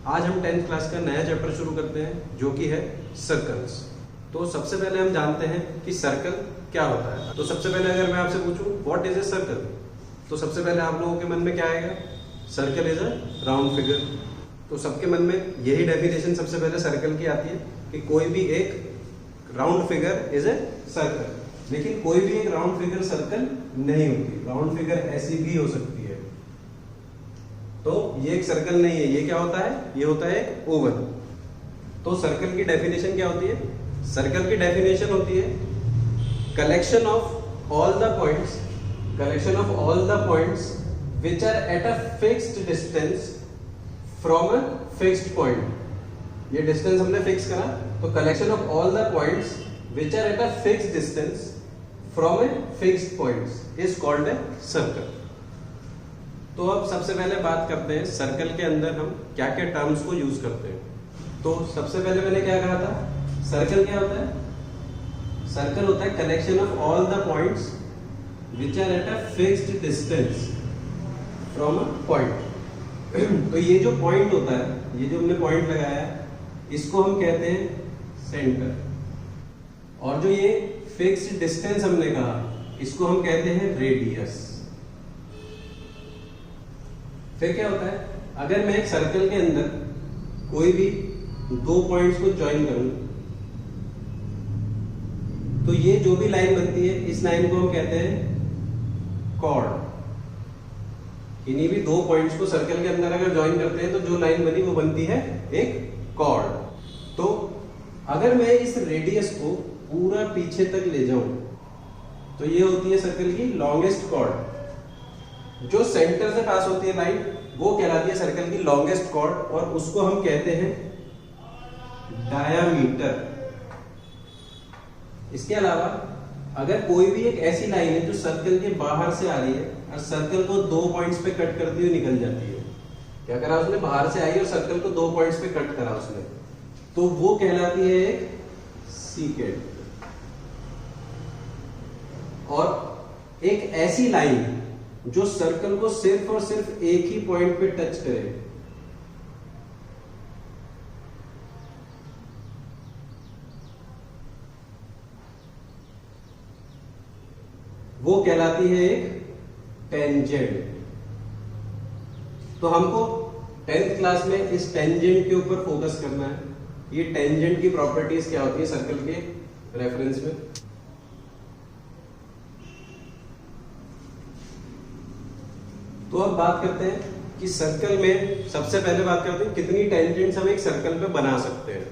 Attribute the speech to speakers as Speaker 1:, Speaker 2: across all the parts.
Speaker 1: आज हम 10th class का नया चैप्टर शुरू करते हैं जो कि है सर्कल्स। तो सबसे पहले हम जानते हैं कि सर्कल क्या होता है। तो सबसे पहले अगर मैं आपसे पूछूं व्हाट इज ए सर्कल, तो सबसे पहले आप लोगों के मन में क्या आएगा? Circle is a round figure. तो सबके मन में यही डेफिनेशन सबसे पहले सर्कल की आती है कि कोई भी एक round figure is a circle. लेकिन कोई भी एक राउंड फिगर सर्कल नहीं होती, राउंड फिगर ऐसी भी हो सकती है। तो ये एक सर्कल नहीं है, ये क्या होता है? ये होता है एक ओवल। तो सर्कल की डेफिनेशन क्या होती है? सर्कल की डेफिनेशन होती है collection of all the points which are at a fixed distance from a fixed point। ये डिस्टेंस हमने फिक्स करा, तो collection of all the points which are at a fixed distance from a fixed points is called a circle। तो अब सबसे पहले बात करते हैं सर्कल के अंदर हम क्या क्या टर्म्स को यूज करते हैं। तो सबसे पहले मैंने क्या कहा था? सर्कल क्या होता है? सर्कल होता है collection of all the points which are at a fixed distance from a point। तो ये जो पॉइंट होता है, ये जो हमने पॉइंट लगाया है, इसको हम कहते हैं सेंटर। और जो ये फिक्स्ड डिस्टेंस हमने कहा, इसको हम कहते हैं रेडियस। फिर क्या होता है? अगर मैं एक सर्कल के अंदर कोई भी दो पॉइंट्स को ज्वाइन करूं, तो ये जो भी लाइन बनती है, इस लाइन को हम कहते हैं कॉर्ड। इन्हीं भी दो पॉइंट्स को सर्कल के अंदर अगर ज्वाइन करते हैं तो जो लाइन बनी वो बनती है एक कॉर्ड। तो अगर मैं इस रेडियस को पूरा पीछे तक ले जाऊं तो ये होती है सर्कल की लॉन्गेस्ट कॉर्ड। जो सेंटर से पास होती है लाइन वो कहलाती है सर्कल की लॉन्गेस्ट कॉर्ड, और उसको हम कहते हैं डायामीटर। इसके अलावा अगर कोई भी एक ऐसी लाइन है जो सर्कल के बाहर से आ रही है और सर्कल को दो पॉइंट्स पे कट करती हुई निकल जाती है, क्या करा उसने? बाहर से आई और सर्कल को दो पॉइंट्स पे कट करा उसने, तो वो कहलाती है एक सीकेंट। और एक ऐसी लाइन जो सर्कल को सिर्फ और सिर्फ एक ही पॉइंट पे टच करे, वो कहलाती है एक टेंजेंट। तो हमको 10th क्लास में इस टेंजेंट के ऊपर फोकस करना है। ये टेंजेंट की प्रॉपर्टीज क्या होती है सर्कल के रेफरेंस में। तो अब बात करते हैं कि सर्कल में सबसे पहले बात करते हैं कितनी टेंजेंट्स हम एक सर्कल पे बना सकते हैं।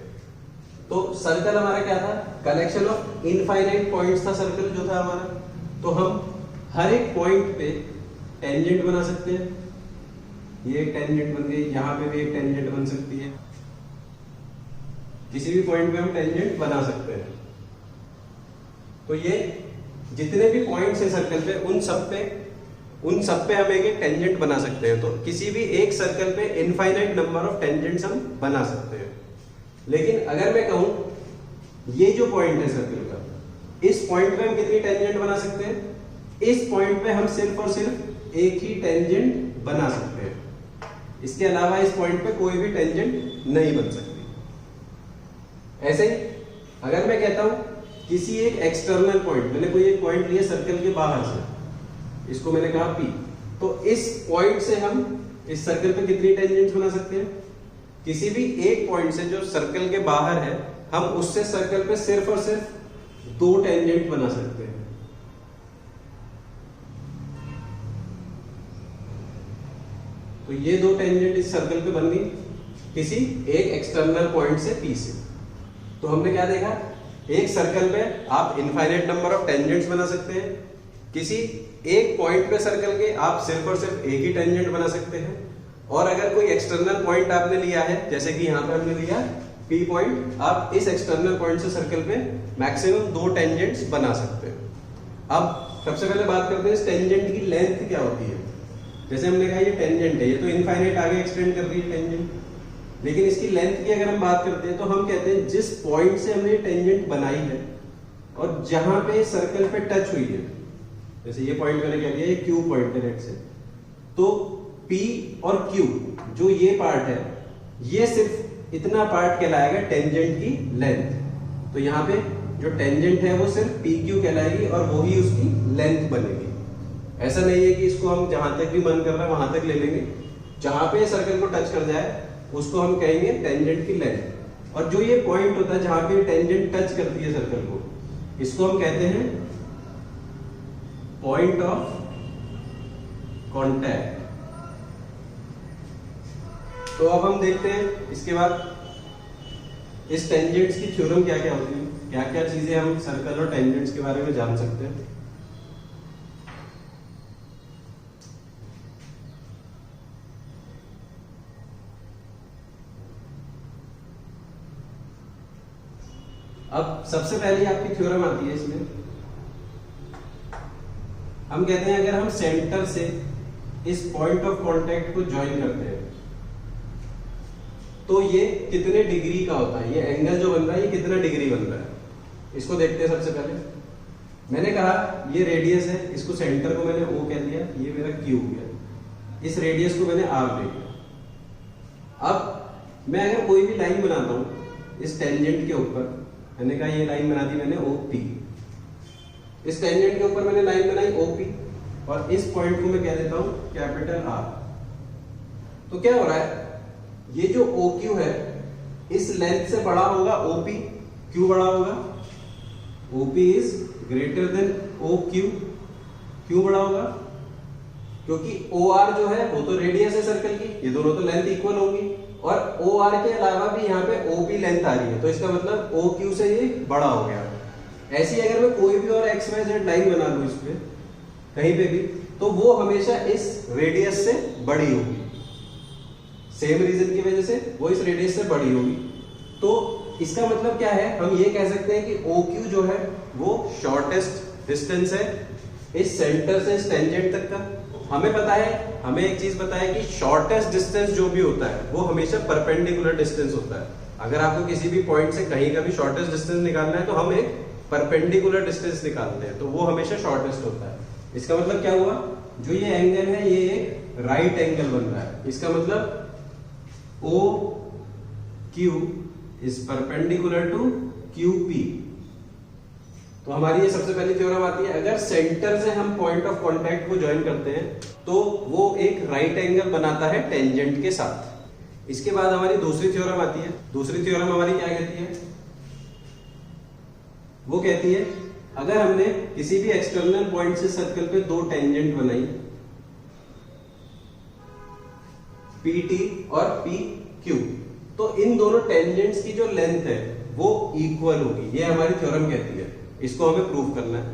Speaker 1: तो सर्कल हमारा क्या था? कलेक्शन ऑफ इनफाइनाइट पॉइंट्स था सर्कल जो था हमारा। तो हम हर एक पॉइंट पे टेंजेंट बना सकते हैं। ये एक टेंजेंट बन गई, यहां पे भी एक टेंजेंट बन सकती है। किसी भी पॉइंट पे हम टेंजेंट बना सकते हैं। तो ये जितने भी पॉइंट्स हैं सर्कल पे, उन सब पे हम एक टेंजेंट बना सकते हैं। तो किसी भी एक सर्कल पे इनफाइनाइट नंबर ऑफ टेंजेंट्स हम बना सकते हैं। लेकिन अगर मैं कहूं ये जो पॉइंट है सर्कल का, इस पॉइंट पे हम कितनी टेंजेंट बना सकते हैं? इस पॉइंट पे हम सिर्फ और सिर्फ एक ही टेंजेंट बना सकते हैं। इसके अलावा इस पॉइंट पे कोई भी टेंजेंट नहीं बन सकती। ऐसे ही अगर मैं कहता हूं किसी एक एक्सटर्नल पॉइंट, मैंने कोई एक पॉइंट लिया सर्कल के बाहर से, इसको मैंने कहा P, तो इस पॉइंट से हम इस सर्कल पे कितनी टेंजेंट्स बना सकते हैं? किसी भी एक पॉइंट से जो सर्कल के बाहर है, हम उससे सर्कल पे सिर्फ और सिर्फ दो टेंजेंट बना सकते हैं। तो ये दो टेंजेंट इस सर्कल पे बन गई किसी एक एक्सटर्नल पॉइंट से P से। तो हमने क्या देखा? एक सर्कल पे आप इनफाइनाइट नंबर ऑफ टेंजेंट्स बना सकते हैं। किसी एक पॉइंट पे सर्कल के आप सिर्फ और सिर्फ एक ही टेंजेंट बना सकते हैं। और अगर कोई एक्सटर्नल पॉइंट आपने लिया है, जैसे कि यहां पे हमने लिया P पॉइंट, आप इस एक्सटर्नल पॉइंट से सर्कल पे मैक्सिमम दो टेंजेंट्स बना सकते हैं। अब सबसे पहले बात करते हैं इस टेंजेंट की लेंथ क्या होती है। जैसे हमने कहा ये टेंजेंट है, ये तो इनफाइनाइट आगे एक्सटेंड कर रही है टेंजेंट, लेकिन इसकी लेंथ की अगर हम बात करते हैं तो हम कहते हैं जिस पॉइंट से हमने टेंजेंट बनाई है और जहां पे सर्कल पे टच हुई है, जैसे ये पॉइंट मैंने कह दिया ये Q पॉइंट है लेट्स से, तो P और Q जो ये पार्ट है ये सिर्फ इतना पार्ट कहलाएगा टेंजेंट की लेंथ। तो यहाँ पे जो टेंजेंट है वो सिर्फ पी क्यू कहलाएगी और वो ही उसकी लेंथ बनेगी। ऐसा नहीं है कि इसको हम जहां तक भी मन कर रहा है वहां तक ले लेंगे, जहां पे सर्कल को टच कर जाए उसको हम कहेंगे टेंजेंट की लेंथ। और जो ये पॉइंट होता है जहां पे टेंजेंट टच करती है सर्कल को, इसको हम कहते हैं पॉइंट ऑफ कांटेक्ट। तो अब हम देखते हैं इसके बाद इस टेंजेंट्स की थ्योरम क्या क्या होती है, क्या क्या चीजें हम सर्कल और टेंजेंट्स के बारे में जान सकते हैं। अब सबसे पहले आपकी थ्योरम आती है इसमें, हम कहते हैं अगर हम सेंटर से इस पॉइंट ऑफ कांटेक्ट को ज्वाइन करते हैं तो ये कितने डिग्री का होता है, ये एंगल जो बन रहा है ये कितना डिग्री बन रहा है। इसको देखते हैं। सबसे पहले मैंने कहा ये रेडियस है, इसको सेंटर को मैंने O कह दिया, ये मेरा Q हो गया, इस रेडियस को मैंने R ले लिया। अब मैं अगर कोई भी लाइन बनाता हूं इस टेंजेंट के ऊपर, मैंने कहा ये लाइन बना दी मैंने OP, इस टेंजेंट के ऊपर मैंने लाइन बनाई OP और इस पॉइंट को मैं कह देता हूं कैपिटल R। तो क्या हो रहा है, ये जो OQ है इस लेंथ से बड़ा होगा OP, Q बड़ा होगा, OP is greater than OQ, Q बड़ा होगा, क्योंकि OR जो है वो तो रेडियस है सर्कल की, ये दोनों तो लेंथ इक्वल होंगी और OR के अलावा भी यहाँ पे OP लेंथ आ रही है, तो इसका मतलब OQ से ये बड़ा हो गया। ऐसी अगर मैं कोई भी और XYZ लाइन बना लूं इस पे कहीं पे भी, तो वो हमेशा इस रेडियस से बड़ी होगी, सेम रीजन की वजह से वो इस रेडियस से बड़ी होगी। तो इसका मतलब क्या है, हम ये कह सकते हैं कि OQ जो है वो शॉर्टेस्ट डिस्टेंस है इस सेंटर से इस टेंजेंट तक का। हमें पता है, हमें एक चीज पता है कि शॉर्टेस्ट डिस्टेंस जो भी होता है वो हमेशा परपेंडिकुलर डिस्टेंस होता है। अगर आपको किसी भी पॉइंट से कहीं का भी शॉर्टेस्ट डिस्टेंस निकालना है तो हम एक परपेंडिकुलर डिस्टेंस निकालते हैं, तो वो हमेशा शॉर्टेस्ट होता है। इसका मतलब क्या हुआ, जो ये एंगल है ये एक राइट एंगल बन रहा है, इसका मतलब OQ is perpendicular to QP। तो हमारी ये सबसे पहली थ्योरम आती है, अगर सेंटर से हम पॉइंट ऑफ कांटेक्ट को ज्वाइन करते हैं तो वो एक राइट एंगल बनाता है टेंजेंट के साथ। इसके बाद हमारी दूसरी थ्योरम आती है। दूसरी थ्योरम हमारी क्या कहती है, वो कहती है अगर हमने किसी भी एक्सटर्नल पॉइंट से सर्कल पे दो टेंजेंट बनाई PT और PQ, तो इन दोनों टेंजेंट्स की जो लेंथ है वो इक्वल होगी, ये हमारी थ्योरम कहती है। इसको हमें प्रूव करना है।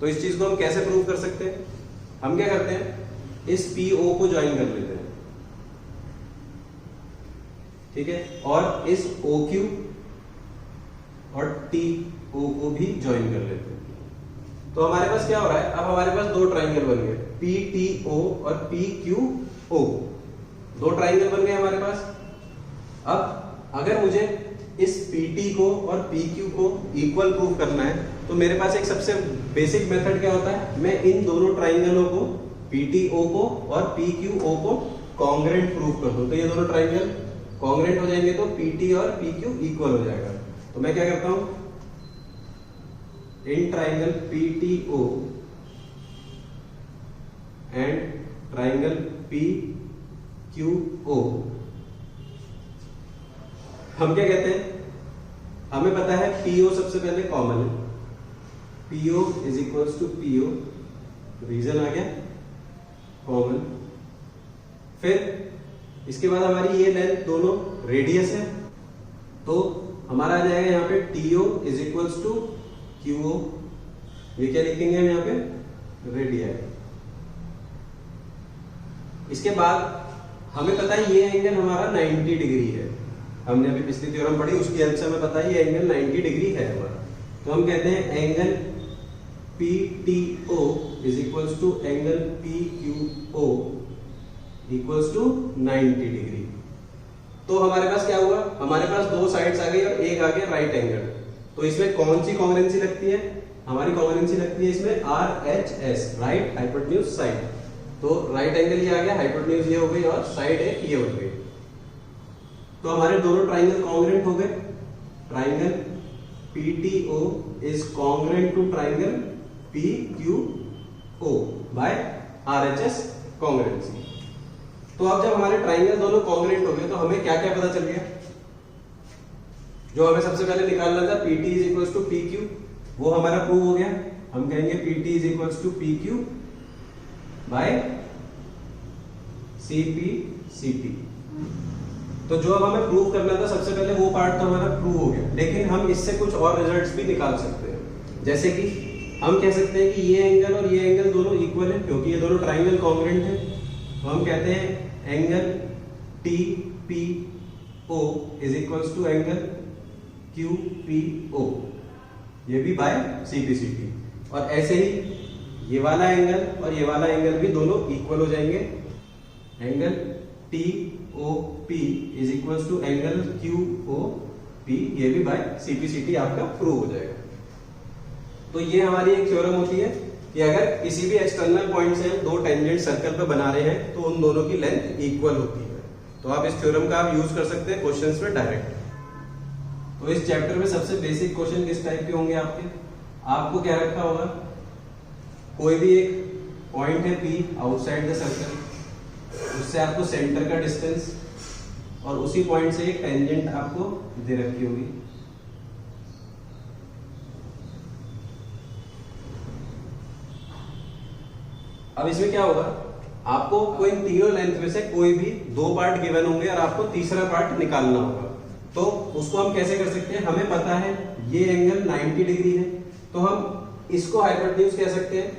Speaker 1: तो इस चीज को हम कैसे प्रूव कर सकते हैं, हम क्या करते हैं, इस PO को ज्वाइन कर लेते हैं, ठीक है, और इस OQ और TO को भी ज्वाइन कर लेते हैं। तो हमारे पास क्या हो रहा है, अब हमारे पास दो ट्राइंगल बन गए, PTO और PQO, दो ट्राइंगल बन गए हमारे पास। अब अगर मुझे इस PT को और PQ को इक्वल प्रूव करना है तो मेरे पास एक सबसे बेसिक मेथड क्या होता है, मैं इन दोनों ट्राइंगलों को PTO को और PQO को कॉन्ग्रेंट प्रूव कर दूं, तो ये दोनों ट्राइंगल कॉन्ग्रेंट हो जाएंगे तो PT और PQ इक्वल हो जाएगा। तो मैं क्या करता हूं, in triangle PTO and triangle PQO हम क्या कहते हैं, हमें पता है PO सबसे पहले कॉमन है, PO is equals to PO, region आ गया कॉमन। फिर इसके बाद हमारी ये लेंथ दोनों रेडियस है, तो हमारा आ जाएगा यहाँ पे TO is equals to QO, ये क्या लिखेंगे हम यहाँ पे, रेडियस। इसके बाद हमें पता है ये एंगल हमारा 90 डिग्री है, हमने अभी पिछली थ्योरम पढ़ी उसकी हेल्प से हमें पता है ये एंगल 90 डिग्री है हमारा। तो हम कहते हैं angle PTO is equals to angle PQO equals to 90 degree. तो हमारे पास क्या हुआ, हमारे पास दो साइड्स आ गई और एक आ गया राइट एंगल। तो इसमें कौन सी कॉन्ग्रुएंसी लगती है, हमारी कॉन्ग्रुएंसी लगती है इसमें RHS, राइट हाइपोटेन्यूज साइड। तो राइट एंगल ये आ गया, हाइपोटेन्यूज ये हो गई और साइड एक ये हो गई। तो हमारे दोनों ट्राइंगल कॉन्ग्रुएंट हो गए। Triangle PTO is congruent to triangle PQO by RHS congruency. तो अब जब हमारे ट्राइंगल दोनों कॉन्ग्रुएंट हो गए तो हमें क्या क्या पता चल गया? जो हमें सबसे पहले निकालना था PT is equals to PQ, वो हमारा प्रूव हो गया। हम कहेंगे PT is equals to PQ by CP/CT। तो जो अब हमें प्रूव करना था सबसे पहले वो पार्ट तो हमारा प्रूव हो गया, लेकिन हम इससे कुछ और रिजल्ट्स भी निकाल सकते हैं। जैसे कि हम कह सकते हैं कि ये एंगल और ये एंगल दोनों इक्वल है, क्योंकि ये दोनों ट्राइंगल कॉन्ग्रुएंट है। तो हम कहते हैं angle TPO is equals to angle QPO, ये भी बाय CP/CT। और ऐसे ही ये वाला एंगल और ये वाला एंगल भी दोनों इक्वल हो जाएंगे। Angle TOP is equals to angle QOP, ये भी बाय CP/CT आपका प्रूव हो जाएगा। तो ये हमारी एक थ्योरम होती है कि अगर किसी भी एक्सटर्नल पॉइंट से हम दो टेंजेंट सर्कल पे बना रहे हैं तो उन दोनों की लेंथ इक्वल होती है। तो आप इस थ्योरम का आप यूज कर सकते हैं क्वेश्चंस में डायरेक्ट। तो इस चैप्टर में सबसे बेसिक क्वेश्चन किस टाइप के होंगे आपके? आपको क्या रखा होगा, कोई भी एक पॉइंट है P आउटसाइड द सर्कल, उससे आपको सेंटर का डिस्टेंस और उसी पॉइंट से एक टेंजेंट आपको दे रखी होगी। अब इसमें क्या होगा, आपको कोई तीनों लेंथ में से कोई भी दो पार्ट गिवन होंगे और आपको तीसरा पार्ट निकालना होगा। तो उसको हम कैसे कर सकते हैं? हमें पता है ये एंगल 90 डिग्री है, तो हम इसको हाइपोटेन्यूज कह सकते हैं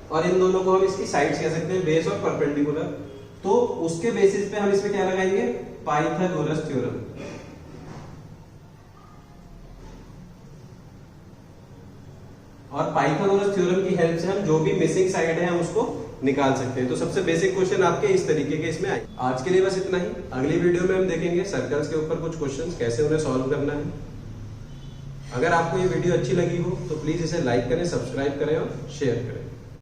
Speaker 1: और इन दोनों को हम इसकी साइड्स कह सकते हैं, बेस और परपेंडिकुलर। तो उसके बेसिस पे हम इसमें क्या लगाएंगे? Pythagoras theorem. और पाइथागोरस थ्योरम की हेल्प से हम जो भी मिसिंग साइड है हम उसको निकाल सकते हैं। तो सबसे बेसिक क्वेश्चन आपके इस तरीके के इसमें आए। आज के लिए बस इतना ही। अगली वीडियो में हम देखेंगे सर्कल्स के ऊपर कुछ क्वेश्चंस, कैसे उन्हें सॉल्व करना है। अगर आपको ये वीडियो अच्छी लगी हो तो प्लीज इसे लाइक करें, सब्सक्राइब करें और शेयर करें।